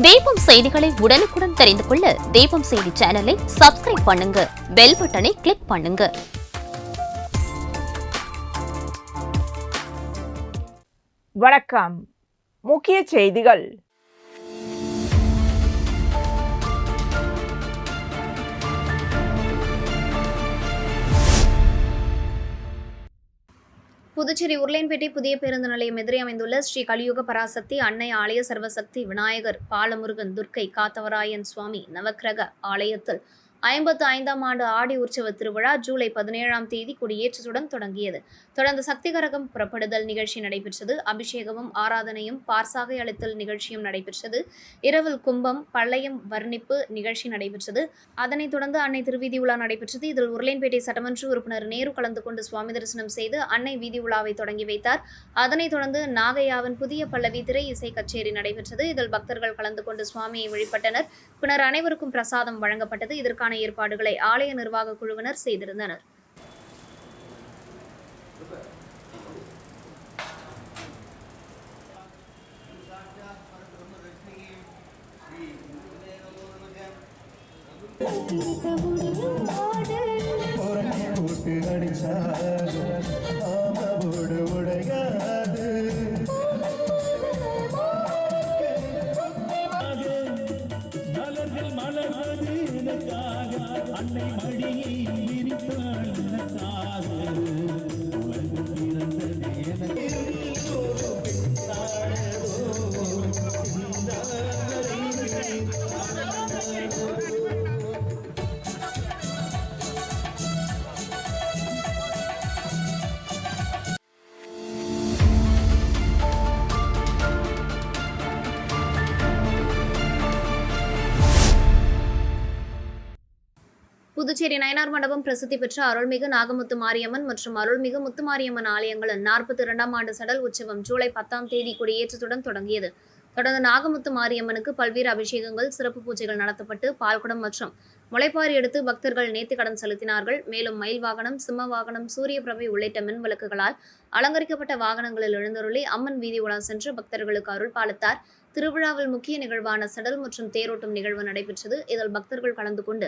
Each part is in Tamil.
தீபம் செய்திகளை உடனுக்குடன் தெரிந்து கொள்ள தீபம் செய்தி சேனலை சப்ஸ்கிரைப் பண்ணுங்க, பெல் பட்டனை கிளிக் பண்ணுங்க. வணக்கம். முக்கிய செய்திகள். புதுச்சேரி உருளையன்பேட்டை புதிய பேருந்து நிலையம் எதிரே அமைந்துள்ள ஸ்ரீ கலியுக பராசக்தி அன்னை ஆலய சர்வசக்தி விநாயகர் பாலமுருகன் துர்க்கை காத்தவராயன் சுவாமி நவக்கிரக ஆலயத்தில் 55ஆம் ஆண்டு ஆடி உற்சவ திருவிழா ஜூலை 17ஆம் தேதி கொடியேற்றத்துடன் தொடங்கியது. தொடர்ந்து சக்தி கரகம் புறப்படுதல் நிகழ்ச்சி நடைபெற்றது. அபிஷேகமும் ஆராதனையும் பார்சாகை அளித்தல் நிகழ்ச்சியும் நடைபெற்றது. இரவில் கும்பம் பள்ளையம் வர்ணிப்பு நிகழ்ச்சி நடைபெற்றது. அதனைத் தொடர்ந்து அன்னை திருவீதி உலா நடைபெற்றது. இதில் உருளையன்பேட்டை சட்டமன்ற உறுப்பினர் நேரு கலந்து கொண்டு சுவாமி தரிசனம் செய்து அன்னை வீதி உலாவை தொடங்கி வைத்தார். அதனைத் தொடர்ந்து நாகையாவின் புதிய பல்லவி திரை இசை கச்சேரி நடைபெற்றது. இதில் பக்தர்கள் கலந்து கொண்டு சுவாமியை வழிபட்டனர். பின்னர் அனைவருக்கும் பிரசாதம் வழங்கப்பட்டது. இதற்கான ஏற்பாடுகளை ஆலய நிர்வாக குழுவினர் செய்திருந்தனர். அன்னை மடியை விரித்தாள் எனக்காக உலகு பிறந்ததே புதுச்சேரி நயினார் மண்டபம் பிரசித்தி பெற்ற அருள்மிகு நாகமுத்து மாரியம்மன் மற்றும் அருள்மிகு முத்துமாரியம்மன் ஆலயங்களின் 42ஆம் ஆண்டு சடல் உற்சவம் ஜூலை 10ஆம் தேதி கொடியேற்றத்துடன் தொடங்கியது. தொடர்ந்து நாகமுத்து மாரியம்மனுக்கு பல்வேறு அபிஷேகங்கள், சிறப்பு பூஜைகள் நடத்தப்பட்டு பால்குடம் மற்றும் முளைப்பாரி எடுத்து பக்தர்கள் நேர்த்திக்கடன் செலுத்தினார்கள். மேலும் மயில் வாகனம், சிம்ம வாகனம், சூரிய பிரபை உள்ளிட்ட மின் விளக்குகளால் அலங்கரிக்கப்பட்ட வாகனங்களில் எழுந்தருளி அம்மன் வீதி உலா சென்று பக்தர்களுக்கு அருள் பாலித்தார். திருவிழாவில் முக்கிய நிகழ்வான சடல் மற்றும் தேரோட்டம் நிகழ்வு நடைபெற்றது. இதில் பக்தர்கள் கலந்து கொண்டு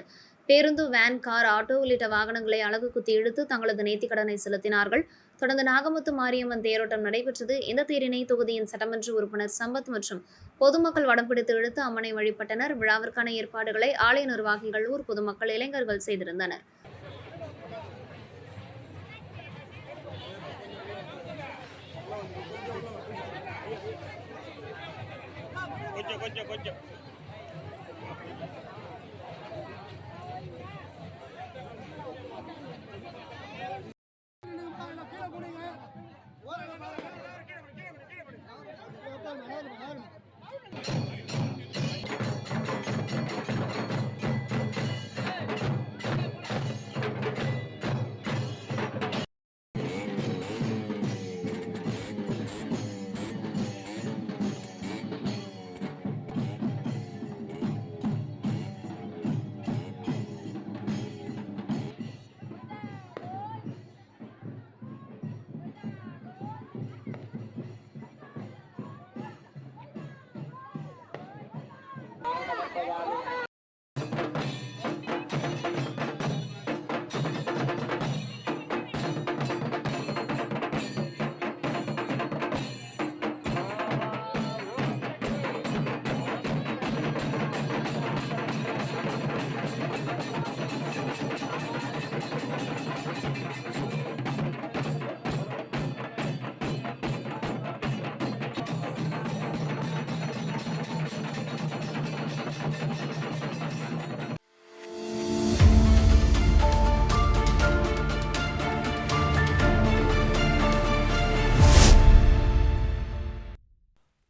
பேருந்து, வேன், கார், ஆட்டோ உள்ளிட்ட வாகனங்களை அலகு குத்தி இழுத்து தங்களது நேர்த்திக்கடனை செலுத்தினார்கள். தொடர்ந்து நாகமுத்து மாரியம்மன் தேரோட்டம் நடைபெற்றது. இந்த தேரினை தொகுதியின் சட்டமன்ற உறுப்பினர் சம்பத் மற்றும் பொதுமக்கள் வடம் பிடித்து இழுத்து அம்மனை வழிபட்டனர். விழாவிற்கான ஏற்பாடுகளை ஆலய நிர்வாகிகள், ஊர் பொதுமக்கள், இளைஞர்கள் செய்திருந்தனர். கொஞ்சம்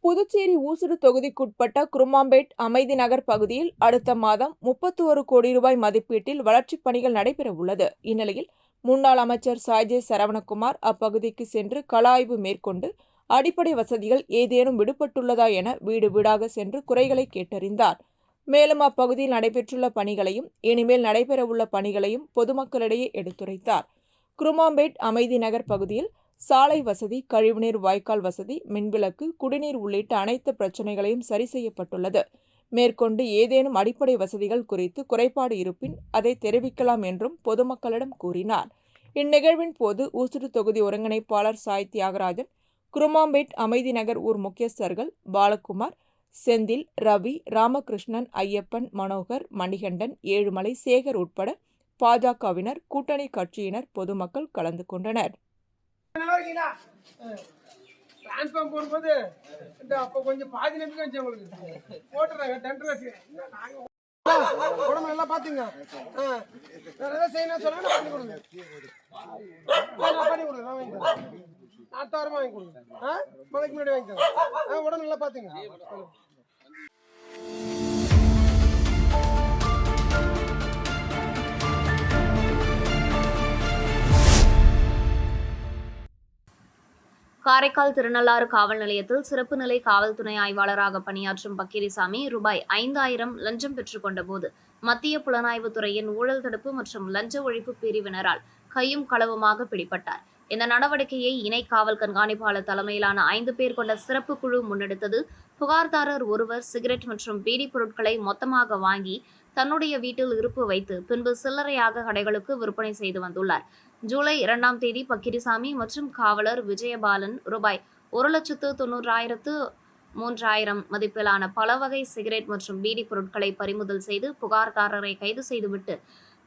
புதுச்சேரி ஊசுடு தொகுதிக்குட்பட்ட குருமாம்பேட் அமைதி நகர் பகுதியில் அடுத்த மாதம் 31 கோடி ரூபாய் மதிப்பீட்டில் வளர்ச்சிப் பணிகள் நடைபெற உள்ளது. இந்நிலையில் முன்னாள் அமைச்சர் சாய்ஜே சரவணகுமார் அப்பகுதிக்கு சென்று கள ஆய்வு மேற்கொண்டு அடிப்படை வசதிகள் ஏதேனும் விடுபட்டுள்ளதா என வீடு வீடாக சென்று குறைகளை கேட்டறிந்தார். மேலும் அப்பகுதியில் நடைபெற்றுள்ள பணிகளையும் இனிமேல் நடைபெறவுள்ள பணிகளையும் பொதுமக்களிடையே எடுத்துரைத்தார். குருமாம்பேட் அமைதி நகர் பகுதியில் சாலை வசதி, கழிவுநீர் வாய்க்கால் வசதி, மின்விளக்கு, குடிநீர் உள்ளிட்ட அனைத்து பிரச்சினைகளையும் சரி செய்யப்பட்டுள்ளது. மேற்கொண்டு ஏதேனும் அடிப்படை வசதிகள் குறித்து குறைபாடு இருப்பின் அதை தெரிவிக்கலாம் என்றும் பொதுமக்களிடம் கூறினார். இந்நிகழ்வின் போது ஊசுடு தொகுதி ஒருங்கிணைப்பாளர் சாய் தியாகராஜன், குருமாம்பேட் அமைதி நகர் ஊர் முக்கியஸ்தர்கள் பாலகுமார், செந்தில், ரவி, ராமகிருஷ்ணன், ஐயப்பன், மனோகர், மணிகண்டன், ஏழுமலை, சேகர் உட்பட பாஜகவினர், கூட்டணி கட்சியினர், பொதுமக்கள் கலந்து கொண்டனர். டிரான்ஸ்ஃபார்ம் போடும்போது அப்போ கொஞ்சம் பாதி நம்பிக்கை வந்துச்சு உங்களுக்கு போட்டுறாங்க டெண்டர் உடம்பு நல்லா பாத்துங்க. வேற ஏதாவது செய்யணும் சொல்லுங்க, பண்ணி கொடுங்க. பண்ணி கொடுங்க, நான் வாங்கி தரேன். அடுத்த வாரமா வாங்கி கொடுங்க. மலைக்கு முன்னாடி வாங்கி தரேன். உடம்பு நல்லா பாத்துங்க. காரைக்கால் திருநள்ளாறு காவல் நிலையத்தில் சிறப்பு நிலை காவல் துணை ஆய்வாளராக பணியாற்றும் பக்கீரிசாமி ரூபாய் 5000 லஞ்சம் பெற்றுக் கொண்ட போது மத்திய புலனாய்வுத் துறையின் ஊழல் தடுப்பு மற்றும் லஞ்ச ஒழிப்பு பிரிவினரால் கையும் களவுமாக பிடிபட்டார். இந்த நடவடிக்கையை இணை காவல் கண்காணிப்பாளர் தலைமையிலான 5 பேர் கொண்ட சிறப்பு குழு முன்னெடுத்தது. புகார்தாரர் ஒருவர் சிகரெட் மற்றும் பீடி பொருட்களை மொத்தமாக வாங்கி தன்னுடைய வீட்டில் இருப்பு வைத்து பின்பு சில்லறையாக கடைகளுக்கு விற்பனை செய்து வந்துள்ளார். ஜூலை 2ஆம் தேதி பக்கீரிசாமி மற்றும் காவலர் விஜயபாலன் ரூபாய் 1,90,003 மதிப்பிலான பல வகை சிகரெட் மற்றும் பீடி பொருட்களை பறிமுதல் செய்து புகார்தாரரை கைது செய்துவிட்டு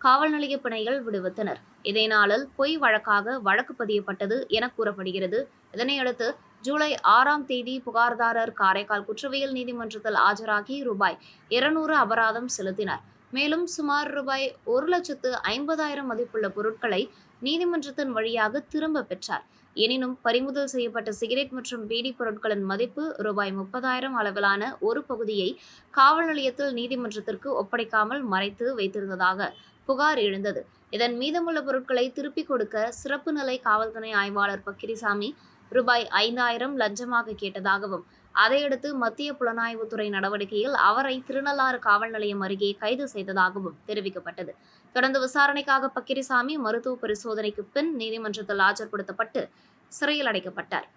காவல் நிலைய பிணையில் விடுவித்தனர். இதே நாளில் பொய் வழக்காக வழக்கு பதியப்பட்டது என கூறப்படுகிறது. இதனையடுத்து ஜூலை 6ஆம் தேதி புகார்தாரர் காரைக்கால் குற்றவியல் நீதிமன்றத்தில் ஆஜராகி ரூபாய் 200 அபராதம் செலுத்தினார். மேலும் சுமார் ரூபாய் 1,50,000 மதிப்புள்ள பொருட்களை நீதிமன்றத்தின் வழியாக திரும்ப பெற்றார். எனினும் பறிமுதல் செய்யப்பட்ட சிகரெட் மற்றும் பீடி பொருட்களின் மதிப்பு ரூபாய் 30,000 அளவிலான ஒரு பகுதியை காவல் நிலையத்தில் நீதிமன்றத்திற்கு ஒப்படைக்காமல் மறைத்து வைத்திருந்ததாக புகார் எழுந்தது. இதன் மீதமுள்ள பொருட்களை திருப்பிக் கொடுக்க சிறப்பு நிலை காவல் துணை ஆய்வாளர் பக்கீரிசாமி ரூபாய் 5000 லஞ்சமாக கேட்டதாகவும், அதையடுத்து மத்திய புலனாய்வுத்துறை நடவடிக்கையில் அவரை திருநள்ளாறு காவல் நிலையம் அருகே கைது செய்ததாகவும் தெரிவிக்கப்பட்டது. தொடர்ந்து விசாரணைக்காக பக்கீரிசாமி மருத்துவ பரிசோதனைக்கு பின் நீதிமன்றத்தில் ஆஜர்படுத்தப்பட்டு சிறையில் அடைக்கப்பட்டார்.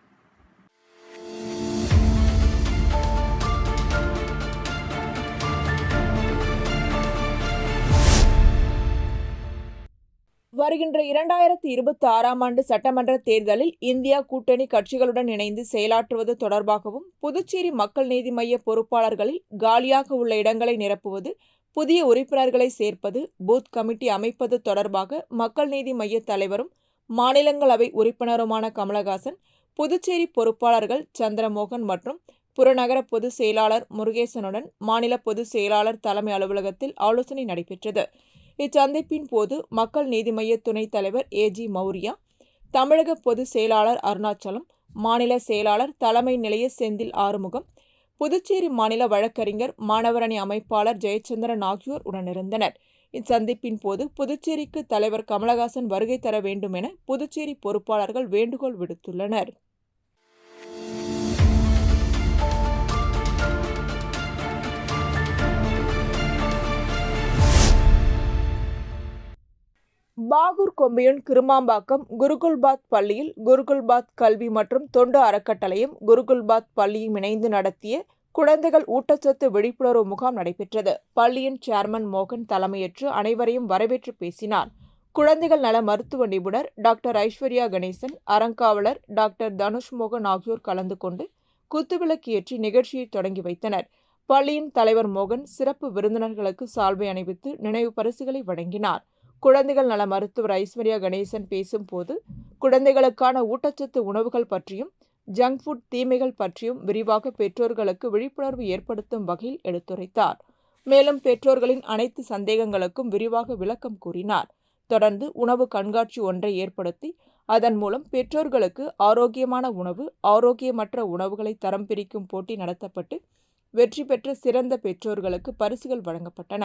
வருகின்ற 2026ஆம் ஆண்டு சட்டமன்ற தேர்தலில் இந்தியா கூட்டணி கட்சிகளுடன் இணைந்து செயலாற்றுவது தொடர்பாகவும், புதுச்சேரி மக்கள் நீதி மய்ய பொறுப்பாளர்களில் காலியாக உள்ள இடங்களை நிரப்புவது, புதிய உறுப்பினர்களை சேர்ப்பது, பூத் கமிட்டி அமைப்பது தொடர்பாக மக்கள் நீதி மய்ய தலைவரும் மாநிலங்களவை உறுப்பினருமான கமலஹாசன், புதுச்சேரி பொறுப்பாளர்கள் சந்திரமோகன் மற்றும் புறநகர பொதுச் செயலாளர் முருகேசனுடன் மாநில பொதுச் செயலாளர் தலைமை அலுவலகத்தில் ஆலோசனை நடைபெற்றது. இச்சந்திப்பின் போது மக்கள் நீதி மய்ய துணைத் தலைவர் ஏஜி மௌரியா, தமிழக பொதுச் செயலாளர் அருணாச்சலம், மாநில செயலாளர் தலைமை நிலைய செந்தில் ஆறுமுகம், புதுச்சேரி மாநில வழக்கறிஞர் மாணவரணி அமைப்பாளர் ஜெயச்சந்திரன் ஆகியோர் உடனிருந்தனர். இச்சந்திப்பின் போது புதுச்சேரிக்கு தலைவர் கமலஹாசன் வருகை தர வேண்டும் என புதுச்சேரி பொறுப்பாளர்கள் வேண்டுகோள் விடுத்துள்ளனர். பாகூர் கொம்பியூன் கிருமாம்பாக்கம் குருகுல்பாத் பள்ளியில் குருகுல்பாத் கல்வி மற்றும் தொண்டு அறக்கட்டளையும் குருகுல்பாத் பள்ளியும் இணைந்து நடத்திய குழந்தைகள் ஊட்டச்சத்து விழிப்புணர்வு முகாம் நடைபெற்றது. பள்ளியின் சேர்மன் மோகன் தலைமையேற்று அனைவரையும் வரவேற்று பேசினார். குழந்தைகள் நல மருத்துவ நிபுணர் டாக்டர் ஐஸ்வர்யா கணேசன், அறங்காவலர் டாக்டர் தனுஷ் மோகன் ஆகியோர் கலந்து கொண்டு குத்துவிளக்கு ஏற்றி நிகழ்ச்சியை தொடங்கி வைத்தனர். பள்ளியின் தலைவர் மோகன் சிறப்பு விருந்தினர்களுக்கு சால்வை அணிவித்து நினைவு பரிசுகளை வழங்கினார். குழந்தைகள் நல மருத்துவர் ஐஸ்வர்யா கணேசன் பேசும்போது குழந்தைகளுக்கான ஊட்டச்சத்து உணவுகள் பற்றியும் ஜங்க் ஃபுட் தீமைகள் பற்றியும் விரிவாக பெற்றோர்களுக்கு விழிப்புணர்வு ஏற்படுத்தும் வகையில் எடுத்துரைத்தார். மேலும் பெற்றோர்களின் அனைத்து சந்தேகங்களுக்கும் விரிவாக விளக்கம் கூறினார். தொடர்ந்து உணவு கண்காட்சி ஒன்றை ஏற்படுத்தி அதன் மூலம் பெற்றோர்களுக்கு ஆரோக்கியமான உணவு, ஆரோக்கியமற்ற உணவுகளை தரம் பிரிக்கும் போட்டி நடத்தப்பட்டு வெற்றி பெற்ற சிறந்த பெற்றோர்களுக்கு பரிசுகள் வழங்கப்பட்டன.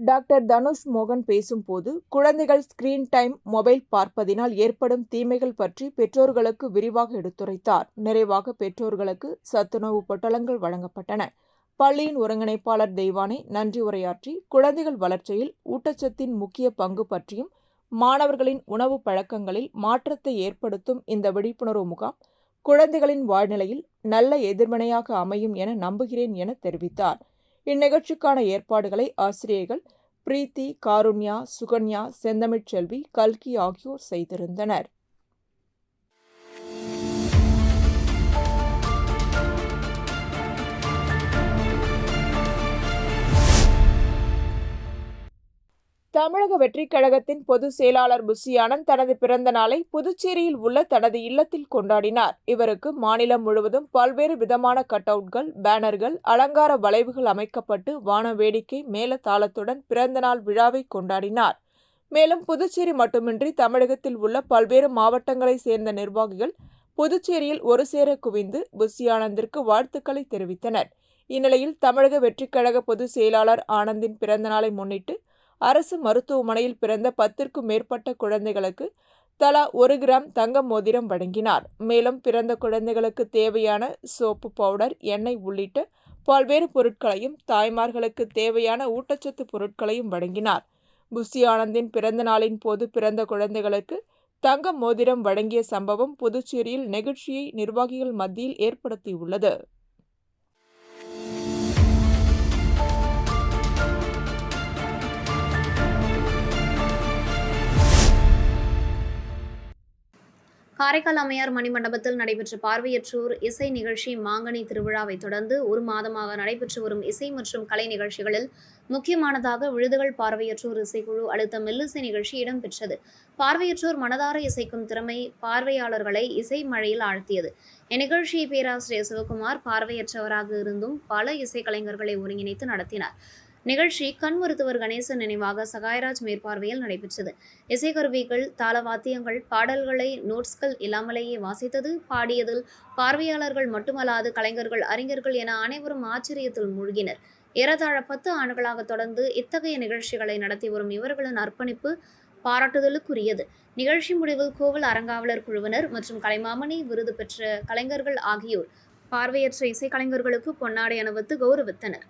டாக்டர் தனுஷ் மோகன் பேசும்போது குழந்தைகள் ஸ்கிரீன் டைம், மொபைல் பார்ப்பதினால் ஏற்படும் தீமைகள் பற்றி பெற்றோர்களுக்கு விரிவாக எடுத்துரைத்தார். நிறைவாக பெற்றோர்களுக்கு சத்துணவு பொட்டலங்கள் வழங்கப்பட்டன. பள்ளியின் ஒருங்கிணைப்பாளர் தெய்வானை நன்றி உரையாற்றி குழந்தைகள் வளர்ச்சியில் ஊட்டச்சத்தின் முக்கிய பங்கு பற்றியும் மாணவர்களின் உணவு பழக்கங்களில் மாற்றத்தை ஏற்படுத்தும் இந்த விழிப்புணர்வு முகாம் குழந்தைகளின் வாழ்நிலையில் நல்ல எதிர்வினையாக அமையும் என நம்புகிறேன் என தெரிவித்தார். இந்நிகழ்ச்சிக்கான ஏற்பாடுகளை ஆசிரியர்கள் பிரீத்தி, காருண்யா, சுகன்யா, செந்தமிழ்ச்செல்வி, கல்கி ஆகியோர் செய்திருந்தனர். தமிழக வெற்றிக் கழகத்தின் பொதுச் செயலாளர் புஷி ஆனந்த் தனது பிறந்த நாளை புதுச்சேரியில் உள்ள தனது இல்லத்தில் கொண்டாடினார். இவருக்கு மாநிலம் முழுவதும் பல்வேறு விதமான கட் அவுட்கள், பேனர்கள், அலங்கார வளைவுகள் அமைக்கப்பட்டு வான வேடிக்கை மேளதாளத்துடன் பிறந்தநாள் விழாவை கொண்டாடினார். மேலும் புதுச்சேரி மட்டுமின்றி தமிழகத்தில் உள்ள பல்வேறு மாவட்டங்களைச் சேர்ந்த நிர்வாகிகள் புதுச்சேரியில் ஒரு சேர குவிந்து புஷி ஆனந்திற்கு வாழ்த்துக்களை தெரிவித்தனர். இந்நிலையில் தமிழக வெற்றிக் கழக பொதுச் செயலாளர் ஆனந்தின் பிறந்தநாளை முன்னிட்டு அரசு மருத்துவமனையில் பிறந்த 10க்கும் மேற்பட்ட குழந்தைகளுக்கு தலா 1 கிராம் தங்க மோதிரம் வழங்கினார். மேலும் பிறந்த குழந்தைகளுக்கு தேவையான சோப்பு, பவுடர், எண்ணெய் உள்ளிட்ட பல்வேறு பொருட்களையும் தாய்மார்களுக்கு தேவையான ஊட்டச்சத்து பொருட்களையும் வழங்கினார். புஷி ஆனந்தின் பிறந்த நாளின் போது பிறந்த குழந்தைகளுக்கு தங்க மோதிரம் வழங்கிய சம்பவம் புதுச்சேரியில் நெகிழ்ச்சியை நிர்வாகிகள் மத்தியில் ஏற்படுத்தியுள்ளது. காரைக்கால் அம்மையார் மணிமண்டபத்தில் நடைபெற்ற பார்வையற்றோர் இசை நிகழ்ச்சி மாங்கனி திருவிழாவை தொடர்ந்து ஒரு மாதமாக நடைபெற்று வரும் இசை மற்றும் கலை நிகழ்ச்சிகளில் முக்கியமானதாக விழுதுகள் பார்வையற்றோர் இசைக்குழு அடுத்த மெல்லிசை நிகழ்ச்சி இடம்பெற்றது. பார்வையற்றோர் மனதார இசைக்கும் திறமை பார்வையாளர்களை இசை மழையில் ஆழ்த்தியது. இந்நிகழ்ச்சியை பேராசிரியர் சிவகுமார் பார்வையற்றவராக இருந்தும் பல இசைக்கலைஞர்களை ஒருங்கிணைத்து நடத்தினார். நிகழ்ச்சி கண் மருத்துவர் கணேசன் நினைவாக சகாயராஜ் மேற்பார்வையில் நடைபெற்றது. இசைக்கருவிகள், தாளவாத்தியங்கள், பாடல்களை நோட்ஸ்கள் இல்லாமலேயே வாசித்தது, பாடியதில் பார்வையாளர்கள் மட்டுமல்லாது கலைஞர்கள், அறிஞர்கள் என அனைவரும் ஆச்சரியத்தில் மூழ்கினர். ஏறத்தாழ 10 ஆண்டுகளாக தொடர்ந்து இத்தகைய நிகழ்ச்சிகளை நடத்தி வரும் இவர்களின் அர்ப்பணிப்பு பாராட்டுதலுக்குரியது. நிகழ்ச்சி முடிவில் கோவில் அறங்காவலர் குழுவினர் மற்றும் கலைமாமணி விருது பெற்ற கலைஞர்கள் ஆகியோர் பார்வையற்ற இசைக்கலைஞர்களுக்கு பொன்னாடை அணிவித்து கௌரவித்தனர்.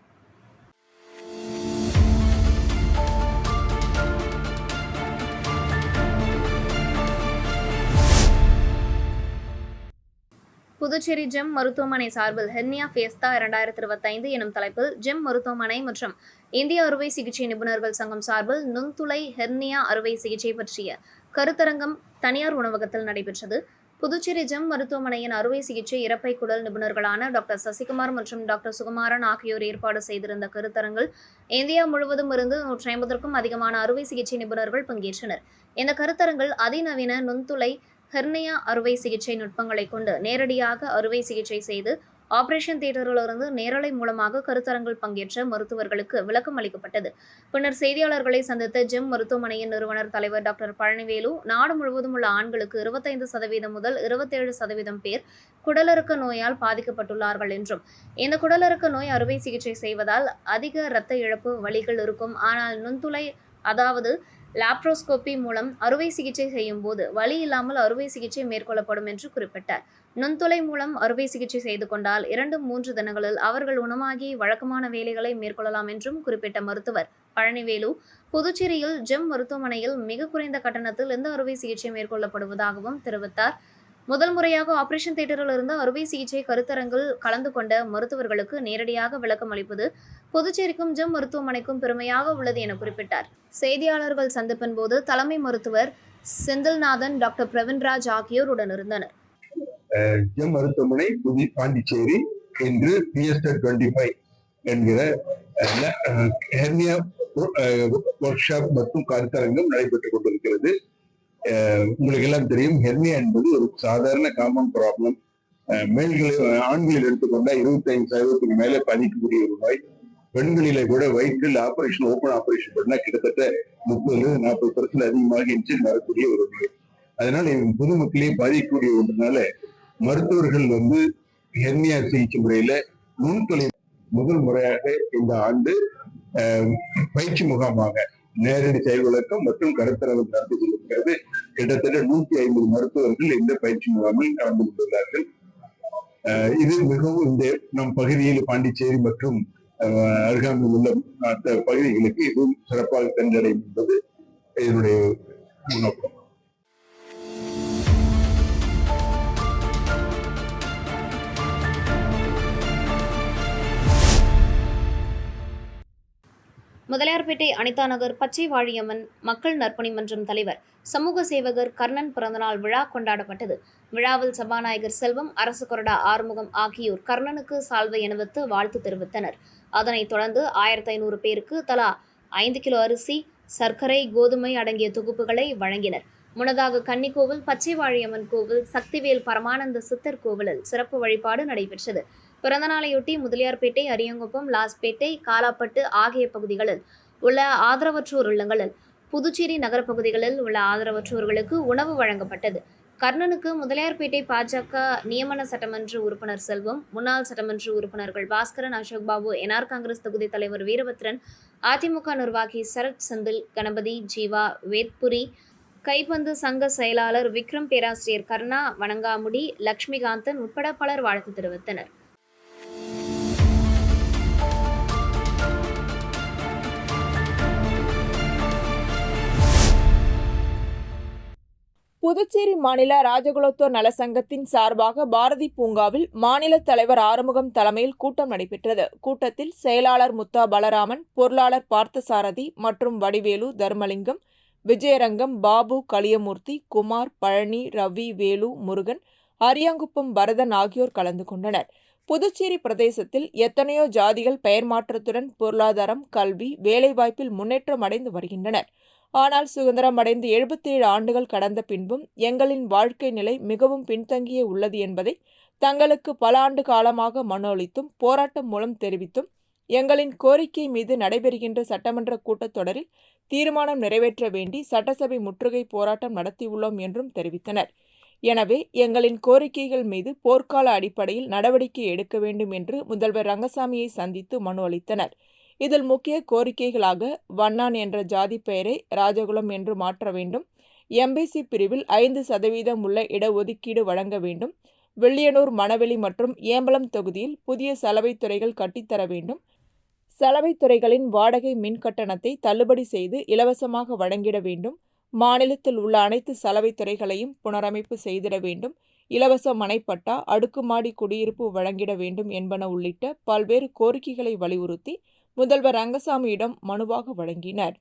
புதுச்சேரி ஜெம் மருத்துவமனை சார்பில் ஹெர்னியா ஃபேஸ்தா 2025 எனும் தலைப்பில் ஜெம் மருத்துவமனை மற்றும் இந்திய அறுவை சிகிச்சை நிபுணர்கள் சங்கம் சார்பில் நுண்துளை ஹெர்னியா அறுவை சிகிச்சை பற்றிய கருத்தரங்கம் தனியார் உணவகத்தில் நடைபெற்றது. புதுச்சேரி ஜெம் மருத்துவமனையின் அறுவை சிகிச்சை இரைப்பை குடல் நிபுணர்களான டாக்டர் சசிகுமார் மற்றும் டாக்டர் சுகுமாரன் ஆகியோர் ஏற்பாடு செய்திருந்த கருத்தரங்கில் இந்தியா முழுவதும் இருந்து 150க்கும் அதிகமான அறுவை சிகிச்சை நிபுணர்கள் பங்கேற்றனர். இந்த கருத்தரங்கில் அதிநவீன நுண்துளை ஹெர்னியா அறுவை சிகிச்சை நுட்பங்களை கொண்டு நேரடியாக அறுவை சிகிச்சை செய்து ஆபரேஷன் தியேட்டரிலிருந்து நேரலை மூலமாக கருத்தரங்கில் பங்கேற்ற மருத்துவர்களுக்கு விளக்கம் அளிக்கப்பட்டது. பின்னர் செய்தியாளர்களை சந்தித்த ஜெம் மருத்துவமனையின் நிறுவனர் தலைவர் டாக்டர் பழனிவேலு, நாடு முழுவதும் உள்ள ஆண்களுக்கு 25% முதல் 27% பேர் குடலிறக்க நோயால் பாதிக்கப்பட்டுள்ளார்கள் என்றும், இந்த குடலிறக்க நோய் அறுவை சிகிச்சை செய்வதால் அதிக இரத்த இழப்பு வலிகள் இருக்கும். ஆனால் நுண்துளை அதாவது லாப்ரோஸ்கோபி மூலம் அறுவை சிகிச்சை செய்யும் போது வலி இல்லாமல் அறுவை சிகிச்சை மேற்கொள்ளப்படும் என்று குறிப்பிட்டார். நுண்துளை மூலம் அறுவை சிகிச்சை செய்து கொண்டால் 2-3 தினங்களில் அவர்கள் குணமாகி வழக்கமான வேலைகளை மேற்கொள்ளலாம் என்றும் குறிப்பிட்ட மருத்துவர் பழனிவேலு, புதுச்சேரியில் ஜெம் மருத்துவமனையில் மிக குறைந்த கட்டணத்தில் இந்த அறுவை சிகிச்சை மேற்கொள்ளப்படுவதாகவும் தெரிவித்தார். முதல் முறையாக ஆபரேஷன் தியேட்டரில் இருந்து அறுவை சிகிச்சை கருத்தரங்கில் கலந்து கொண்ட மருத்துவர்களுக்கு நேரடியாக விளக்கம் அளிப்பது புதுச்சேரிக்கும் ஜெம் மருத்துவமனைக்கும் பெருமையாக உள்ளது என குறிப்பிட்டார். செய்தியாளர்கள் சந்திப்பின் போது தலைமை மருத்துவர் செந்தில்நாதன், டாக்டர் பிரவீன்ராஜ் ஆகியோர் உடனிருந்தனர். ஜெம் மருத்துவமனை பாண்டிச்சேரி இன்று பிஎஸ்டர் 25 என்கிற ஹெர்னியா ஒர்க் ஷாப் மற்றும் கருத்தரங்கம் நடைபெற்றுக் கொண்டிருக்கிறது. உங்களுக்கு எல்லாம் தெரியும், ஹெர்னியா என்பது ஒரு சாதாரண காமன் ப்ராப்ளம். ஆண்களில் எடுத்துக்கொண்டா 25% மேலே பாதிக்கக்கூடிய ஒரு நோய். பெண்களிலே கூட வயிற்றில் ஆபரேஷன், ஓப்பன் ஆபரேஷன் பண்ணா கிட்டத்தட்ட 30-40% அதிகமாக இன்சிடென்ட் வரக்கூடிய ஒரு நோய். அதனால பொதுமக்களே பாதிக்கக்கூடிய ஒன்றுனால மருத்துவர்கள் ஹெர்னியா சிகிச்சை முறையில நுண்துளை முதல் முறையாக இந்த ஆண்டு பயிற்சி முகாமாக நேரடி செயல் விளக்கம் மற்றும் கருத்தரங்கம் நடத்தி கொண்டிருக்கிறது. கிட்டத்தட்ட 150 மருத்துவர்கள் இந்த பயிற்சி முகாமில் கலந்து கொண்டுள்ளார்கள். இது மிகவும் இந்த நம் பகுதியில் பாண்டிச்சேரி மற்றும் அருகாமையில் உள்ள மற்ற பகுதிகளுக்கு இதுவும் சிறப்பாக கண்டடையும் என்பது இதனுடைய நோக்கம். முதலியார்பேட்டை அனிதா நகர் பச்சை வாழியம்மன் மக்கள் நற்பணி மன்றம் தலைவர் சமூக சேவகர் கர்ணன் பிறந்தநாள் விழா கொண்டாடப்பட்டது. விழாவில் சபாநாயகர் செல்வம், அரசு கொறடா ஆறுமுகம் ஆகியோர் கர்ணனுக்கு சால்வை அணிவித்து வாழ்த்து தெரிவித்தனர். அதனைத் தொடர்ந்து 1500 பேருக்கு தலா 5 கிலோ அரிசி, சர்க்கரை, கோதுமை அடங்கிய தொகுப்புகளை வழங்கினர். முன்னதாக கன்னிக்கோவில், பச்சை வாழியம்மன் கோவில், சக்திவேல் பரமானந்த சித்தர் கோவிலில் சிறப்பு வழிபாடு நடைபெற்றது. பிறந்தநாளையொட்டி முதலியார்பேட்டை, அரியங்குப்பம், லாஸ்பேட்டை, காலாப்பட்டு ஆகிய பகுதிகளில் உள்ள ஆதரவற்றோர் இல்லங்களில், புதுச்சேரி நகர பகுதிகளில் உள்ள ஆதரவற்றோர்களுக்கு உணவு வழங்கப்பட்டது. கர்ணனுக்கு முதலியார்பேட்டை பாஜக நியமன சட்டமன்ற உறுப்பினர் செல்வம், முன்னாள் சட்டமன்ற உறுப்பினர்கள் பாஸ்கரன், அசோக் பாபு, என்ஆர் காங்கிரஸ் தொகுதி தலைவர் வீரபத்ரன், அதிமுக நிர்வாகி சரத், செந்தில், கணபதி, ஜீவா, வேத்புரி, கைப்பந்து சங்க செயலாளர் விக்ரம், பேராசிரியர் கர்ணா, வணங்காமுடி, லட்சுமிகாந்தன் உட்பட பலர் வாழ்த்து தெரிவித்தனர். புதுச்சேரி மாநில ராஜகுலத்தோர் நலசங்கத்தின் சார்பாக பாரதி பூங்காவில் மாநில தலைவர் ஆறுமுகம் தலைமையில் கூட்டம் நடைபெற்றது. கூட்டத்தில் செயலாளர் முத்தா பலராமன், பொருளாளர் பார்த்தசாரதி மற்றும் வடிவேலு, தர்மலிங்கம், விஜயரங்கம், பாபு, களியமூர்த்தி, குமார், பழனி, ரவி, வேலு, முருகன், அரியாங்குப்பம் பரதன் ஆகியோர் கலந்து கொண்டனர். புதுச்சேரி பிரதேசத்தில் எத்தனையோ ஜாதிகள் பெயர் மாற்றத்துடன் பொருளாதாரம், கல்வி, வேலைவாய்ப்பில் முன்னேற்றம் அடைந்து வருகின்றனர். ஆனால் சுதந்திரம் அடைந்து 77 ஆண்டுகள் கடந்த பின்பும் எங்களின் வாழ்க்கை நிலை மிகவும் பின்தங்கியே உள்ளது என்பதை தங்களுக்கு பல ஆண்டு காலமாக மனு அளித்தும் போராட்டம் மூலம் தெரிவித்தும் எங்களின் கோரிக்கை மீது நடைபெறுகின்ற சட்டமன்ற கூட்டத்தொடரில் தீர்மானம் நிறைவேற்ற வேண்டி சட்டசபை முற்றுகை போராட்டம் நடத்தியுள்ளோம் என்றும் தெரிவித்தனர். எனவே எங்களின் கோரிக்கைகள் மீது போர்க்கால அடிப்படையில் நடவடிக்கை எடுக்க வேண்டும் என்று முதல்வர் ரங்கசாமியை சந்தித்து மனு அளித்தனர். இதில் முக்கிய கோரிக்கைகளாக வண்ணான் என்ற ஜாதி பெயரை ராஜகுலம் என்று மாற்ற வேண்டும், எம்பிசி பிரிவில் 5% உள்ள இடஒதுக்கீடு வழங்க வேண்டும், வில்லியனூர், மணவெளி மற்றும் ஏம்பலம் தொகுதியில் புதிய சலவைத் துறைகள் கட்டித்தர வேண்டும், சலவைத் துறைகளின் வாடகை மின் கட்டணத்தை தள்ளுபடி செய்து இலவசமாக வழங்கிட வேண்டும், மாநிலத்தில் உள்ள அனைத்து சலவைத் துறைகளையும் புனரமைப்பு செய்திட வேண்டும், இலவச மனைப்பட்டா, அடுக்குமாடி குடியிருப்பு வழங்கிட வேண்டும் என்பன உள்ளிட்ட பல்வேறு கோரிக்கைகளை வலியுறுத்தி முதல்வர் ரங்கசாமியிடம் மனுவாக வழங்கினர்.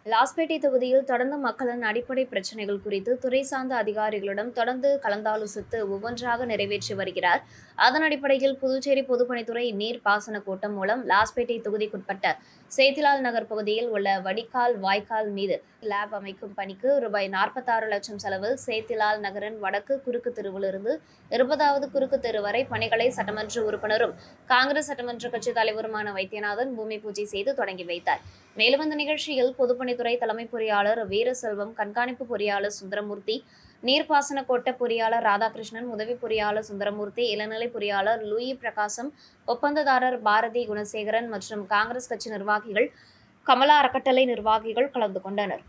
லாஸ்பேட்டை தொகுதியில் தொடர்ந்து மக்களின் அடிப்படை பிரச்சினைகள் குறித்து துறை சார்ந்த அதிகாரிகளிடம் தொடர்ந்து கலந்தாலோசித்து ஒவ்வொன்றாக நிறைவேற்றி வருகிறார். அதன் அடிப்படையில் புதுச்சேரி பொதுப்பணித்துறை நீர்ப்பாசன கோட்டம் மூலம் லாஸ்பேட்டை தொகுதிக்குட்பட்ட சேத்திலால் நகர் பகுதியில் உள்ள வடிகால் வாய்க்கால் மீது லேப் அமைக்கும் பணிக்கு ரூபாய் 46 லட்சம் செலவில் சேத்திலால் நகரின் வடக்கு குறுக்கு தெருவிலிருந்து 20வது குறுக்கு தெரு வரை பணிகளை சட்டமன்ற உறுப்பினரும் காங்கிரஸ் சட்டமன்ற கட்சி தலைவருமான வைத்தியநாதன் பூமி பூஜை செய்து தொடங்கி வைத்தார். மேலும் இந்த நிகழ்ச்சியில் பொதுப்பணித்துறை தலைமை பொறியாளர் வீரசெல்வம், கண்காணிப்பு பொறியாளர் சுந்தரமூர்த்தி, நீர்ப்பாசன கோட்ட பொறியாளர் ராதாகிருஷ்ணன், உதவி பொறியாளர் சுந்தரமூர்த்தி, இளநிலை பொறியாளர் லூயி பிரகாசம், ஒப்பந்ததாரர் பாரதி குணசேகரன் மற்றும் காங்கிரஸ் கட்சி நிர்வாகிகள், கமலா அறக்கட்டளை நிர்வாகிகள் கலந்து கொண்டனர்.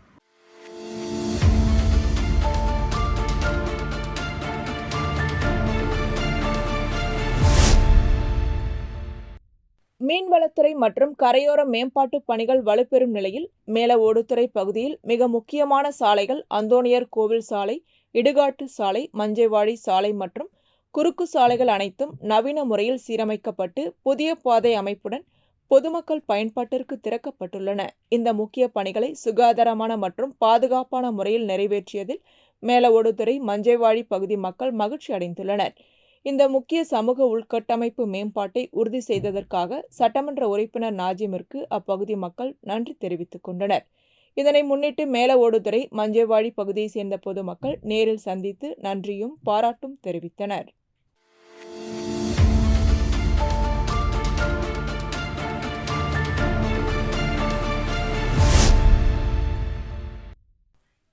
மீன்வளத்துறை மற்றும் கரையோர மேம்பாட்டு பணிகள் வலுப்பெறும் நிலையில் மேல ஓடுதுறை பகுதியில் மிக முக்கியமான சாலைகள் அந்தோணியர் கோவில் சாலை, இடுகாட்டு சாலை, மஞ்சைவாடி சாலை மற்றும் குறுக்கு சாலைகள் அனைத்தும் நவீன முறையில் சீரமைக்கப்பட்டு புதிய பாதை அமைப்புடன் பொதுமக்கள் பயன்பாட்டிற்கு திறக்கப்பட்டுள்ளன. இந்த முக்கிய பணிகளை சுகாதாரமான மற்றும் பாதுகாப்பான முறையில் நிறைவேற்றியதில் மேல ஓடுதுறை, மஞ்சைவாடி பகுதி மக்கள் மகிழ்ச்சி அடைந்துள்ளனர். இந்த முக்கிய சமூக உள்கட்டமைப்பு மேம்பாட்டை உறுதி செய்ததற்காக சட்டமன்ற உறுப்பினர் நாஜிமிற்கு அப்பகுதி மக்கள் நன்றி தெரிவித்துக் கொண்டனர். இதனை முன்னிட்டு மேல ஓடுதுறை, மஞ்சைவாடி பகுதியை சேர்ந்த பொதுமக்கள் நேரில் சந்தித்து நன்றியும் பாராட்டும் தெரிவித்தனர்.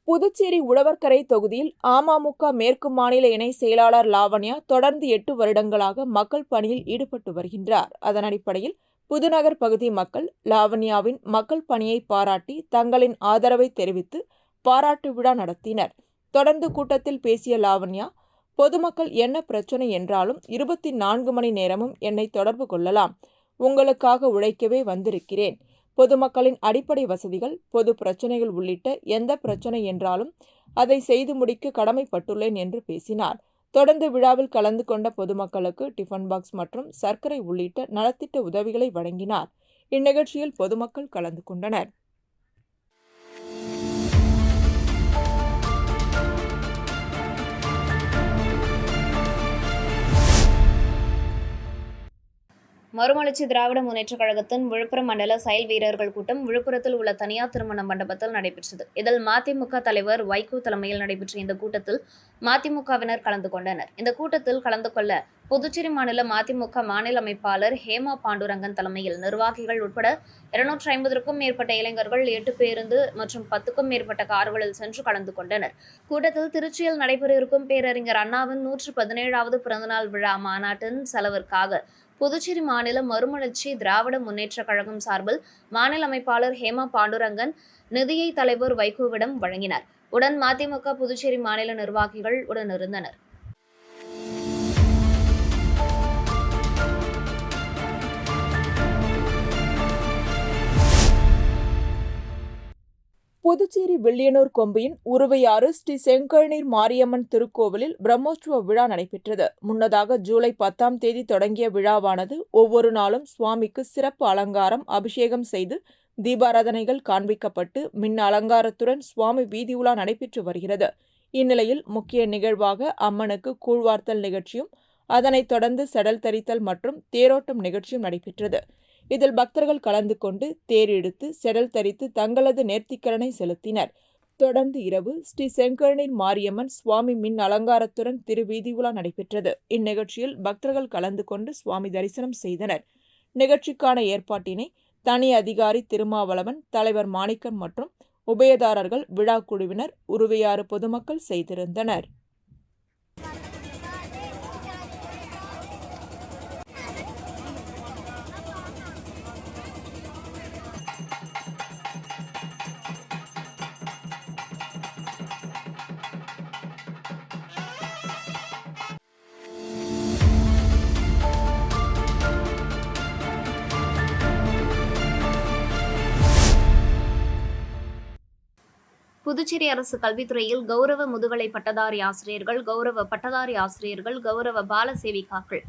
புதுச்சேரி உழவர்கரை தொகுதியில் அமமுக மேற்கு மாநில இணை செயலாளர் லாவண்யா தொடர்ந்து 8 வருடங்களாக மக்கள் பணியில் ஈடுபட்டு வருகின்றார். அதன் அடிப்படையில் புதுநகர் பகுதி மக்கள் லாவண்யாவின் மக்கள் பணியை பாராட்டி தங்களின் ஆதரவை தெரிவித்து பாராட்டு விழா நடத்தினர். தொடர்ந்து கூட்டத்தில் பேசிய லாவண்யா, பொதுமக்கள் என்ன பிரச்சனை என்றாலும் 24 மணி நேரமும் என்னை தொடர்பு கொள்ளலாம். உங்களுக்காக உழைக்கவே வந்திருக்கிறேன். பொதுமக்களின் அடிப்படை வசதிகள், பொது பிரச்சினைகள் உள்ளிட்ட எந்த பிரச்சினை என்றாலும் அதை செய்து முடிக்க கடமைப்பட்டுள்ளேன் என்று பேசினார். தொடர்ந்து விழாவில் கலந்து கொண்ட பொதுமக்களுக்கு டிஃபன் பாக்ஸ் மற்றும் சர்க்கரை உள்ளிட்ட நலத்திட்ட உதவிகளை வழங்கினார். இந்நிகழ்ச்சியில் பொதுமக்கள் கலந்து கொண்டனர். மறுமலர்ச்சி திராவிட முன்னேற்றக் கழகத்தின் விழுப்புரம் மண்டல செயல் வீரர்கள் கூட்டம் விழுப்புரத்தில் உள்ள தனியார் திருமண மண்டபத்தில் நடைபெற்றது. இதில் மதிமுக தலைவர் வைகோ தலைமையில் நடைபெற்ற இந்த கூட்டத்தில் மதிமுகவினர் கலந்து கொண்டனர். இந்த கூட்டத்தில் கலந்து கொள்ள புதுச்சேரி மாநில மதிமுக மாநில அமைப்பாளர் ஹேமா பாண்டுரங்கன் தலைமையில் நிர்வாகிகள் உட்பட 250க்கும் மேற்பட்ட இளைஞர்கள் 8 பேருந்து மற்றும் 10க்கும் மேற்பட்ட கார்களில் சென்று கலந்து கொண்டனர். கூட்டத்தில் திருச்சியில் நடைபெற இருக்கும் பேரறிஞர் அண்ணாவின் 117வது பிறந்தநாள் விழா மாநாட்டின் செலவிற்காக புதுச்சேரி மாநில மறுமலர்ச்சி திராவிட முன்னேற்றக் கழகம் சார்பில் மாநில அமைப்பாளர் ஹேமா பாண்டுரங்கன் நிதியை தலைவர் வைகோவிடம் வழங்கினார். உடன் மதிமுக புதுச்சேரி மாநில நிர்வாகிகள் உடனிருந்தனர். புதுச்சேரி வில்லியனூர் கொம்பியின் உருவையாறு ஸ்ரீ செங்கழுநீர் மாரியம்மன் திருக்கோவிலில் பிரம்மோற்சவ விழா நடைபெற்றது. முன்னதாக ஜூலை 10ஆம் தேதி தொடங்கிய விழாவானது ஒவ்வொரு நாளும் சுவாமிக்கு சிறப்பு அலங்காரம், அபிஷேகம் செய்து தீபாராதனைகள் காண்பிக்கப்பட்டு மின் அலங்காரத்துடன் சுவாமி வீதி உலா நடைபெற்று வருகிறது. இந்நிலையில் முக்கிய நிகழ்வாக அம்மனுக்கு கூழ்வார்த்தல் நிகழ்ச்சியும் அதனைத் தொடர்ந்து செடல் தரித்தல் மற்றும் தேரோட்டம் நிகழ்ச்சியும் நடைபெற்றது. இதில் பக்தர்கள் கலந்து கொண்டு தேர் இழுத்து செடல் தரித்து தங்களது நேர்த்திக்கடனை செலுத்தினர். தொடர்ந்து இரவு ஸ்ரீ செங்கழுநீர் மாரியம்மன் சுவாமி மின் அலங்காரத்துடன் திருவீதி உலா நடைபெற்றது. இந்நிகழ்ச்சியில் பக்தர்கள் கலந்து கொண்டு சுவாமி தரிசனம் செய்தனர். நிகழ்ச்சிக்கான ஏற்பாட்டினை தனி அதிகாரி திருமாவளவன், தலைவர் மாணிக்கம் மற்றும் உபயதாரர்கள், விழா குழுவினர், உருவையாறு பொதுமக்கள் செய்திருந்தனர். புதுச்சேரி அரசு கல்வித்துறையில் கௌரவ முதுகலை பட்டதாரி ஆசிரியர்கள், கௌரவ பட்டதாரி ஆசிரியர்கள், கௌரவ பால சேவிகாக்கள்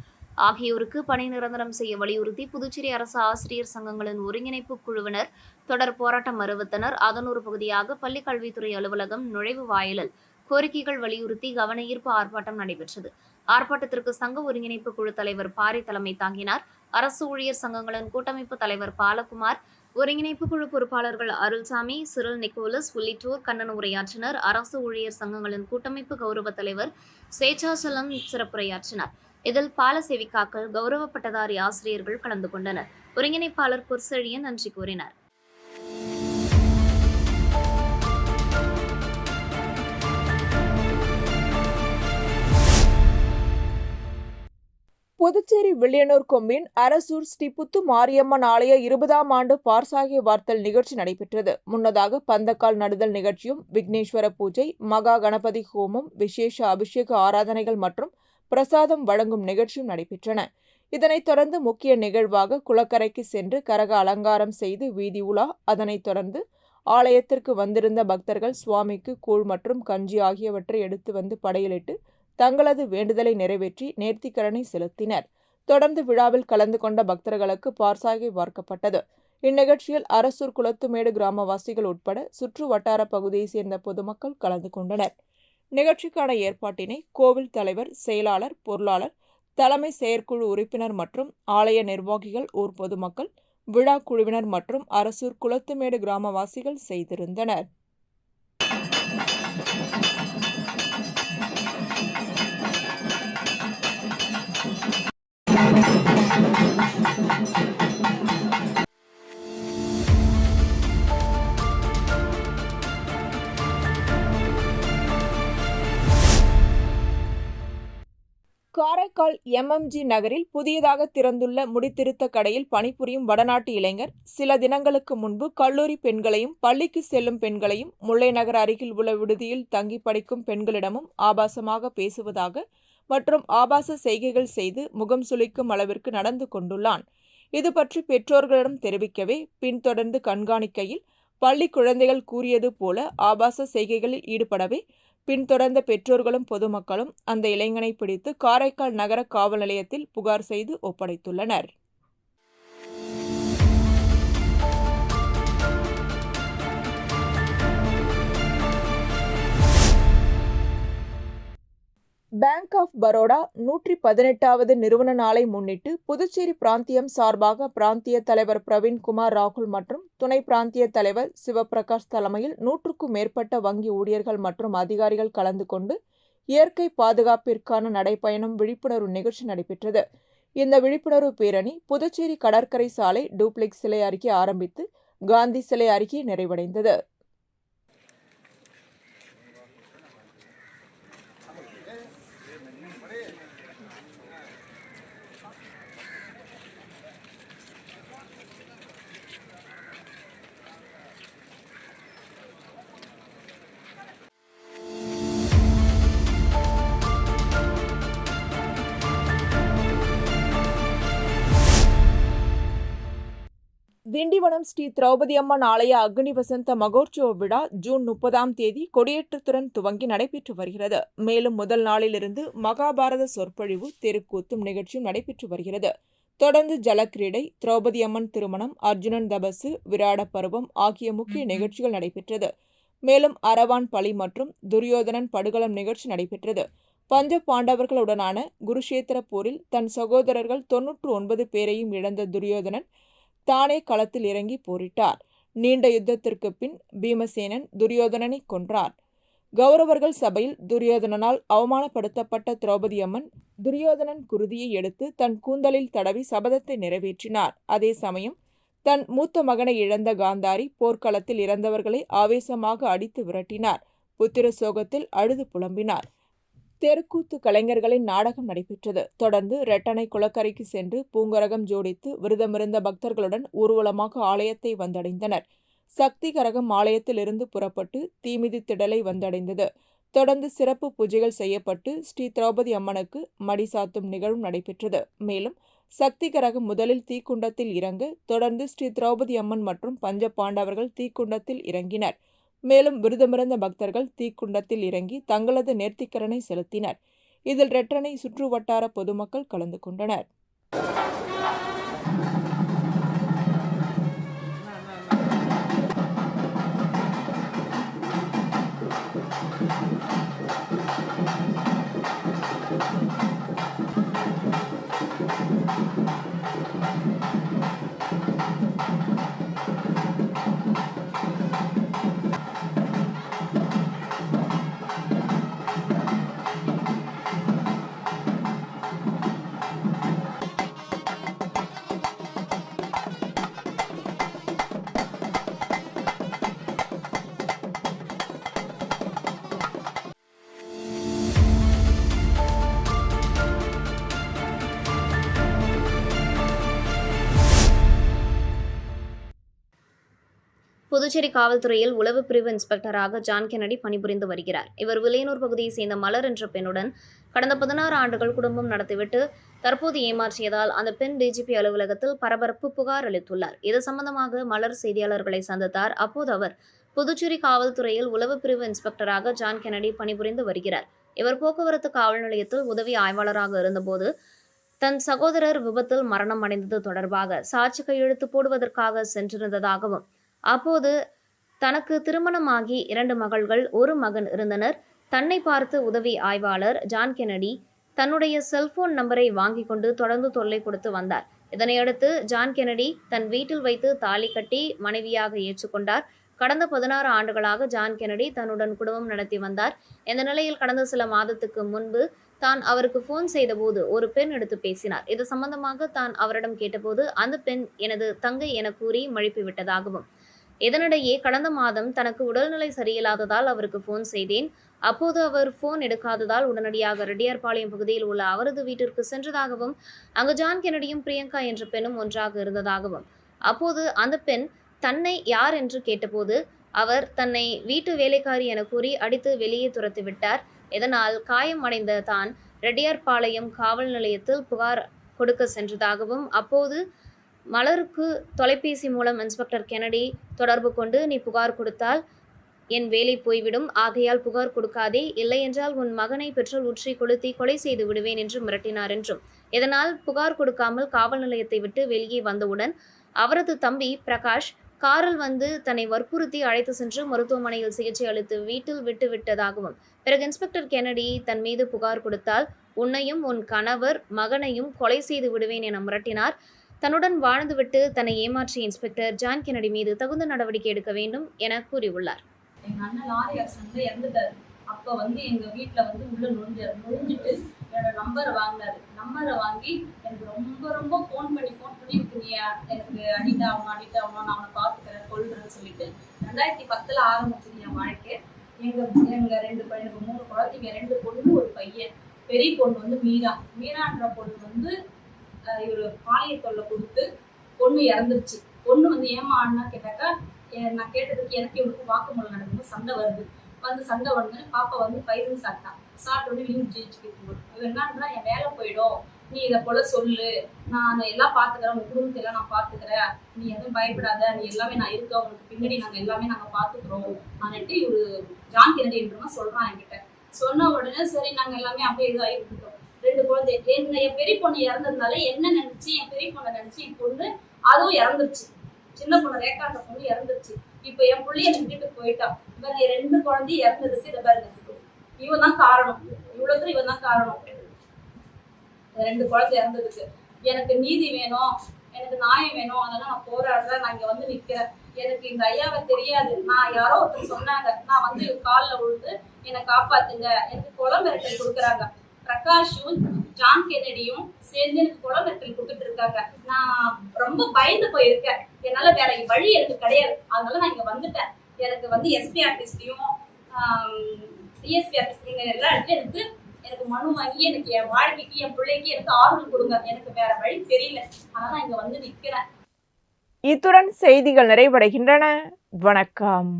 ஆகியோருக்கு பணி நிரந்தரம் செய்ய வலியுறுத்தி புதுச்சேரி அரசு ஆசிரியர் சங்கங்களின் ஒருங்கிணைப்பு குழுவினர் தொடர் போராட்டம் அறிவித்தனர். அதன் ஒரு பகுதியாக பள்ளிக் கல்வித்துறை அலுவலகம் நுழைவு வாயிலில் கோரிக்கைகள் வலியுறுத்தி கவன ஈர்ப்பு ஆர்ப்பாட்டம் நடைபெற்றது. ஆர்ப்பாட்டத்திற்கு சங்க ஒருங்கிணைப்பு குழு தலைவர் பாரி தலைமை தாங்கினார். அரசு ஊழியர் சங்கங்களின் கூட்டமைப்பு தலைவர் பாலகுமார், ஒருங்கிணைப்பு குழு பொறுப்பாளர்கள் அருள்சாமி, சிறில் நிக்கோலஸ் உள்ளிட்டோர் கண்டன உரையாற்றினர். அரசு ஊழியர் சங்கங்களின் கூட்டமைப்பு கௌரவ தலைவர் சேச்சாசலம் சிறப்புரையாற்றினார். இதில் பால சேவிகாக்கள், கௌரவ பட்டதாரி ஆசிரியர்கள் கலந்து கொண்டனர். ஒருங்கிணைப்பாளர் பொற்செழியன் நன்றி கூறினார். புதுச்சேரி வில்லியனூர் கொம்பின் அரசூர் ஸ்ரீ புத்து மாரியம்மன் ஆலய 20ஆம் ஆண்டு பார்சாகி வார்த்தல் நிகழ்ச்சி நடைபெற்றது. முன்னதாக பந்தக்கால் நடுதல் நிகழ்ச்சியும், விக்னேஸ்வர பூஜை, மகா கணபதி ஹோமம், விசேஷ அபிஷேக ஆராதனைகள் மற்றும் பிரசாதம் வழங்கும் நிகழ்ச்சியும் நடைபெற்றன. இதனைத் தொடர்ந்து முக்கிய நிகழ்வாக குளக்கரைக்கு சென்று கரக அலங்காரம் செய்து வீதி உலா, அதனைத் தொடர்ந்து ஆலயத்திற்கு வந்திருந்த பக்தர்கள் சுவாமிக்கு கூழ் மற்றும் கஞ்சி ஆகியவற்றை எடுத்து வந்து படையலிட்டு தங்களது வேண்டுதலை நிறைவேற்றி நேர்த்திக்கடனை செலுத்தினர். தொடர்ந்து விழாவில் கலந்து கொண்ட பக்தர்களுக்கு பார்சாகை வார்க்கப்பட்டது. இந்நிகழ்ச்சியில் அரசூர் குளத்துமேடு கிராமவாசிகள் உட்பட சுற்று வட்டார பகுதியைச் சேர்ந்த பொதுமக்கள் கலந்து கொண்டனர். நிகழ்ச்சிக்கான ஏற்பாட்டினை கோவில் தலைவர், செயலாளர், பொருளாளர், தலைமை செயற்குழு உறுப்பினர் மற்றும் ஆலய நிர்வாகிகள், ஊர் பொதுமக்கள், விழா குழுவினர் மற்றும் அரசூர் குளத்துமேடு கிராமவாசிகள் செய்திருந்தனர். காரைக்கால் MMG நகரில் புதியதாக திறந்துள்ள முடித்திருத்த கடையில் பணிபுரியும் வடநாட்டு இளைஞர் சில தினங்களுக்கு முன்பு கல்லூரி பெண்களையும் பள்ளிக்கு செல்லும் பெண்களையும் முல்லை நகர் அருகில் உள்ள விடுதியில் தங்கி படிக்கும் பெண்களிடமும் ஆபாசமாக பேசுவதாக மற்றும் ஆபாச செய்கைகள் செய்து முகம் சுளிக்கும் அளவிற்கு நடந்து கொண்டுள்ளான். இது பற்றி பெற்றோர்களிடம் தெரிவிக்கவே பின்தொடர்ந்து கண்காணிக்கையில் பள்ளி குழந்தைகள் கூறியது போல ஆபாச செய்கைகளில் ஈடுபடவே பின்தொடர்ந்த பெற்றோர்களும் பொதுமக்களும் அந்த இளைஞனை பிடித்து காரைக்கால் நகர காவல் நிலையத்தில் புகார் செய்து ஒப்படைத்துள்ளனர். பேங்க் ஆஃப் பரோடா 118வது நிறுவன நாளை முன்னிட்டு புதுச்சேரி பிராந்தியம் சார்பாக பிராந்திய தலைவர் பிரவீன்குமார் ராகுல் மற்றும் துணை பிராந்திய தலைவர் சிவபிரகாஷ் தலைமையில் 100க்கும் மேற்பட்ட வங்கி ஊழியர்கள் மற்றும் அதிகாரிகள் கலந்து கொண்டு இயற்கை பாதுகாப்பிற்கான நடைபயணம் விழிப்புணர்வு நிகழ்ச்சி நடைபெற்றது. இந்த விழிப்புணர்வு பேரணி புதுச்சேரி கடற்கரை சாலை டூப்ளெக்ஸ் சிலை அருகே ஆரம்பித்து காந்தி சிலை அருகே நிறைவடைந்தது. திண்டிவனம் ஸ்ரீ திரௌபதி அம்மன் ஆலய அக்னி வசந்த மகோற்சவ விழா ஜூன் 30ஆம் தேதி கொடியேற்றத்துடன் துவங்கி நடைபெற்று வருகிறது. மேலும் முதல் நாளிலிருந்து மகாபாரத சொற்பொழிவு, தெருக்கூத்தும் நிகழ்ச்சியும் நடைபெற்று வருகிறது. தொடர்ந்து ஜலக்கிரீடை, திரௌபதி அம்மன் திருமணம், அர்ஜுனன் தபசு, விராட பருவம் ஆகிய முக்கிய நிகழ்ச்சிகள் நடைபெற்றது. மேலும் அரவான் பலி மற்றும் துரியோதனன் படுகளம் நிகழ்ச்சி நடைபெற்றது. பஞ்ச பாண்டவர்களுடனான குருஷேத்திர போரில் தன் சகோதரர்கள் 99 பேரையும் இழந்த துரியோதனன் தானே களத்தில் இறங்கி போரிட்டார். நீண்ட யுத்தத்திற்கு பின் பீமசேனன் துரியோதனனை கொன்றார். கௌரவர்கள் சபையில் துரியோதனனால் அவமானப்படுத்தப்பட்ட திரௌபதி அம்மன் துரியோதனன் குருதியை எடுத்து தன் கூந்தலில் தடவி சபதத்தை நிறைவேற்றினார். அதே சமயம் தன் மூத்த மகனை இழந்த காந்தாரி போர்க்களத்தில் இறந்தவர்களை ஆவேசமாக அடித்து விரட்டினார். புத்திர சோகத்தில் அழுது புலம்பினார். தெருக்கூத்து கலைஞர்களின் நாடகம் நடைபெற்றது. தொடர்ந்து ரெட்டனை குளக்கரைக்கு சென்று பூங்கரகம் ஜோடித்து விரதமிருந்த பக்தர்களுடன் ஊர்வலமாக ஆலயத்தை வந்தடைந்தனர். சக்தி கரகம் ஆலயத்தில் இருந்து புறப்பட்டு தீமிதி திடலை வந்தடைந்தது. தொடர்ந்து சிறப்பு பூஜைகள் செய்யப்பட்டு ஸ்ரீ திரௌபதி அம்மனுக்கு மடி சாத்தும் நிகழ்வும் நடைபெற்றது. மேலும் சக்தி கரகம் முதலில் தீக்குண்டத்தில் இறங்க, தொடர்ந்து ஸ்ரீ திரௌபதி அம்மன் மற்றும் பஞ்ச பாண்டவர்கள் தீக்குண்டத்தில் இறங்கினர். மேலும் விரதமிருந்த பக்தர்கள் தீக்குண்டத்தில் இறங்கி தங்களது நேர்த்திக்கரனை செலுத்தினர். இதில் ரெட்டனை சுற்று வட்டார பொதுமக்கள் கலந்து கொண்டனர். புதுச்சேரி காவல்துறையில் உளவு பிரிவு இன்ஸ்பெக்டராக ஜான் கென்னடி பணிபுரிந்து வருகிறார். இவர் வில்லியனூர் பகுதியை சேர்ந்த மலர் என்ற பெண்ணுடன் கடந்த 16 ஆண்டுகள் குடும்பம் நடத்திவிட்டு தற்போது ஏமாற்றியதால் அந்த பெண் டிஜிபி அலுவலகத்தில் பரபரப்பு புகார் அளித்துள்ளார். இது சம்பந்தமாக மலர் செய்தியாளர்களை சந்தித்தார். அப்போது அவர் புதுச்சேரி காவல்துறையில் உளவு பிரிவு இன்ஸ்பெக்டராக ஜான் கென்னடி பணிபுரிந்து வருகிறார். இவர் போக்குவரத்து காவல் நிலையத்தில் உதவி ஆய்வாளராக இருந்தபோது தன் சகோதரர் விபத்தில் மரணம் அடைந்தது தொடர்பாக சாட்சி கையெழுத்து போடுவதற்காக சென்றிருந்ததாகவும், அப்போது தனக்கு திருமணமாகி 2 மகள்கள் 1 மகன் இருந்தனர். தன்னை பார்த்து உதவி ஆய்வாளர் ஜான் கென்னடி தன்னுடைய செல்போன் நம்பரை வாங்கி கொண்டு தொடர்ந்து தொல்லை கொடுத்து வந்தார். இதனையடுத்து ஜான் கென்னடி தன் வீட்டில் வைத்து தாலி கட்டி மனைவியாக ஏற்றுக்கொண்டார். கடந்த 16 ஆண்டுகளாக ஜான் கென்னடி தன்னுடன் குடும்பம் நடத்தி வந்தார். இந்த நிலையில் கடந்த சில மாதத்துக்கு முன்பு தான் அவருக்கு போன் செய்தபோது ஒரு பெண் எடுத்து பேசினார். இது சம்பந்தமாக தான் அவரிடம் கேட்டபோது அந்த பெண் எனது தங்கை என கூறி மழுப்பி விட்டதாகவும், இதனிடையே கடந்த மாதம் தனக்கு உடல்நிலை சரியில்லாததால் அவருக்கு போன் செய்தேன். அப்போது அவர் போன் எடுக்காததால் உடனடியாக ரெட்டியார்பாளையம் பகுதியில் உள்ள அவரது வீட்டிற்கு சென்றதாகவும், அங்கு ஜான் கென்னடியும் பிரியங்கா என்ற பெண்ணும் ஒன்றாக இருந்ததாகவும், அப்போது அந்த பெண் தன்னை யார் என்று கேட்டபோது அவர் தன்னை வீட்டு வேலைக்காரி என கூறி அடித்து வெளியே துரத்தி விட்டார். இதனால் காயம் அடைந்த தான் ரெட்டியார்பாளையம் காவல் நிலையத்தில் புகார் கொடுக்க சென்றதாகவும், அப்போது மலருக்கு தொலைபேசி மூலம் இன்ஸ்பெக்டர் கென்னடி தொடர்பு கொண்டு, நீ புகார் கொடுத்தால் என் வேலை போய்விடும், ஆகையால் புகார் கொடுக்காதே, இல்லையென்றால் உன் மகனை பெட்ரோல் ஊற்றி கொளுத்தி கொலை செய்து விடுவேன் என்று மிரட்டினார் என்றும், இதனால் புகார் கொடுக்காமல் காவல் நிலையத்தை விட்டு வெளியே வந்தவுடன் அவரது தம்பி பிரகாஷ் காரில் வந்து தன்னை வற்புறுத்தி அழைத்து சென்று மருத்துவமனையில் சிகிச்சை அளித்து வீட்டில் விட்டுவிட்டதாகவும், பிறகு இன்ஸ்பெக்டர் கென்னடி தன் மீது புகார் கொடுத்தால் உன்னையும் உன் கணவர் மகனையும் கொலை செய்து விடுவேன் என மிரட்டினார். தன்னுடன் வாழ்ந்துவிட்டு தன்னை ஏமாற்றிய இன்ஸ்பெக்டர் ஜான் கென்னடி மீது தகுந்த நடவடிக்கை எடுக்க வேண்டும் என கூறியுள்ளார். எங்க அண்ணன் லாரி ஆக்சிடென்ட்ல இறந்துட்டாரு. அப்ப எங்க வீட்டுல உள்ள நுழைஞ்சிட்டு என்னோட நம்பரை வாங்கினாரு. நம்பரை வாங்கி எனக்கு ரொம்ப ஃபோன் பண்ணி நீ எனக்கு அடிக்ட் ஆகணும், நான் அவனை பார்த்துக்கிறேன், கொள்றேன்னு சொல்லிட்டு 2010 ஆரம்பிச்சது என் வாழ்க்கை. எங்க எனக்கு 3 குழந்தைங்க, 2 பொண்ணு, ஒரு பையன். பெரிய பொண்ணு மீரான்ற பொண்ணு இவரு பாலியல் தொல்லை கொடுத்து பொண்ணு இறந்துருச்சு. பொண்ணு ஏமா அண்ணா கேட்டாக்கா, நான் கேட்டதுக்கு எனக்கு இவனுக்கு வாக்குமூலம் நடக்கும்போது சண்டை வருது. சண்டை வந்து பாப்பா பைசன் சாப்பிட்டு வீடு ஜெயிச்சு கேட்கும்போது இவன் என்னன்னா, என் வேலை போயிடும், நீ இதை போல சொல்லு, நான் எல்லாம் பாத்துக்கிறேன், உங்க குடும்பத்தை எல்லாம் நான் பாத்துக்கிறேன், நீ எதுவும் பயப்படாத, நீ எல்லாமே நான் இருக்கேன், உனக்கு பின்னாடி நாங்க பாத்துக்கிறோம் ஆனிட்டு இவரு ஜான் கென்னடின்றமா சொல்றான் என்கிட்ட. சொன்ன உடனே சரி நாங்க எல்லாமே அப்படியே இதாகி விட்டுட்டோம். 2 குழந்தை, என் பெரிய பொண்ணு இறந்ததுனால என்ன நினைச்சு, என் பெரிய பொண்ணை நினைச்சு என் பொண்ணு அதுவும் இறந்துருச்சு. சின்ன பொண்ணு ரேக்காண்ட பொண்ணு இறந்துருச்சு. இப்ப என் பிள்ளைய விட்டுட்டு போயிட்டான். இவன் 2 குழந்தையும் இறந்ததுக்கு இதை பாருங்க, இவன் தான் காரணம். இவ்வளவு தூரம் இவன் தான் காரணம். 2 குழந்தை இறந்ததுக்கு எனக்கு நீதி வேணும், எனக்கு நியாயம் வேணும், அதனால நான் போராடுறேன், நான் இங்க நிக்கிறேன். எனக்கு இந்த ஐயாவை தெரியாது, நான் யாரோ ஒருத்தர் சொன்னாங்க, நான் காலில் விழுந்து என்னை காப்பாத்துங்க, எனக்கு கொலை மிரட்டல் கொடுக்குறாங்க. பிரகாஷும் ஜான் கென்னடியும் சேர்ந்து எனக்கு கொலை மிரட்டல் கொடுத்துட்டு இருக்காங்க. நான் ரொம்ப பயந்து போயிருக்கேன். என்னால வேற வழி எனக்கு கிடையாது. அதனால நான் இங்க வந்துட்டேன். எனக்கு எஸ்பி ஆர்டிஸ்டையும் டிஎஸ்பி ஆர்டிஸ்ட் எல்லா இடத்துலயும் எனக்கு மனு வாங்கி எனக்கு என் வாழ்க்கைக்கு, என் பிள்ளைக்கு எனக்கு ஆறுதல் கொடுங்க. எனக்கு வேற வழி தெரியல. அதனால நான் இங்க நிக்கிறேன். இத்துடன் செய்திகள் நிறைவடைகின்றன. வணக்கம்.